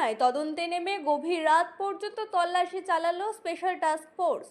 ঘটনায় তদন্তে নেমে গভীর রাত পর্যন্ত তল্লাশি চালালো স্পেশাল টাস্ক ফোর্স।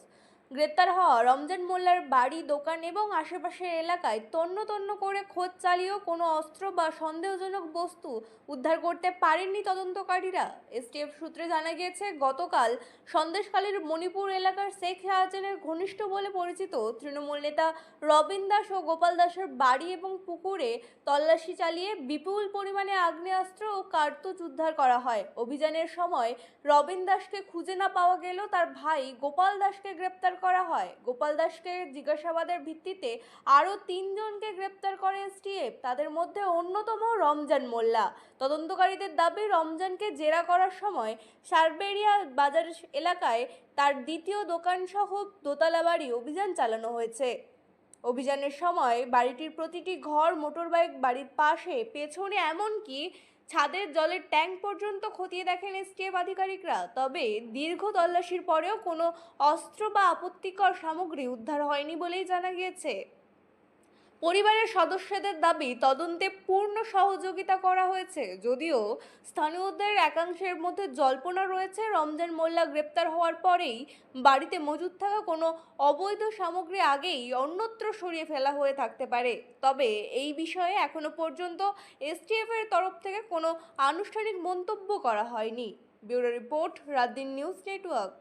গ্রেপ্তার হওয়া রমজান মোল্লার বাড়ি, দোকান এবং আশেপাশের এলাকায় তন্ন তন্ন করে খোঁজ চালিয়েও কোনো অস্ত্র বা সন্দেহজনক বস্তু উদ্ধার করতে পারেননি তদন্তকারীরা। এসটিএফ সূত্রে জানা গিয়েছে, গতকাল সন্দেশখালীর মণিপুর এলাকার শেখ শাহজাহানের ঘনিষ্ঠ বলে পরিচিত তৃণমূল নেতা রবিন দাস ও গোপাল দাসের বাড়ি এবং পুকুরে তল্লাশি চালিয়ে বিপুল পরিমাণে আগ্নেয়াস্ত্র ও কার্তুজ উদ্ধার করা হয়। অভিযানের সময় রবিন দাসকে খুঁজে না পাওয়া গেলেও তার ভাই গোপাল দাসকে গ্রেপ্তার করা হয়। গোপাল দাসকে জিজ্ঞাসাবাদের ভিত্তিতে আরও 3 জনকে গ্রেপ্তার করে এসটিএফ। তাদের মধ্যে অন্যতম রমজান মোল্লা। তদন্তকারীদের দাবি, রমজানকে জেরা করার সময় সারবেরিয়া বাজার এলাকায় তার দ্বিতীয় দোকানসহ দোতলা বাড়ি অভিযান চালানো হয়েছে। অভিযানের সময় বাড়িটির প্রতিটি ঘর, মোটরবাইক, বাড়ির পাশে, পেছনে, এমনকি ছাদের জলের ট্যাঙ্ক পর্যন্ত খতিয়ে দেখেন এসটিএফ আধিকারিকরা। তবে দীর্ঘ তল্লাশির পরেও কোনো অস্ত্র বা আপত্তিকর সামগ্রী উদ্ধার হয়নি বলেই জানা গিয়েছে। পরিবারের সদস্যদের দাবি, তদন্তে পূর্ণ সহযোগিতা করা হয়েছে। যদিও স্থানীয়দের একাংশের মধ্যে জল্পনা রয়েছে, রমজান মোল্লা গ্রেপ্তার হওয়ার পরেই বাড়িতে মজুদ থাকা কোনো অবৈধ সামগ্রী আগেই অন্যত্র সরিয়ে ফেলা হয়ে থাকতে পারে। তবে এই বিষয়ে এখনো পর্যন্ত এসটিএফ এর তরফ থেকে কোনো আনুষ্ঠানিক মন্তব্য করা হয়নি। Bureau report, রাতদিন news network.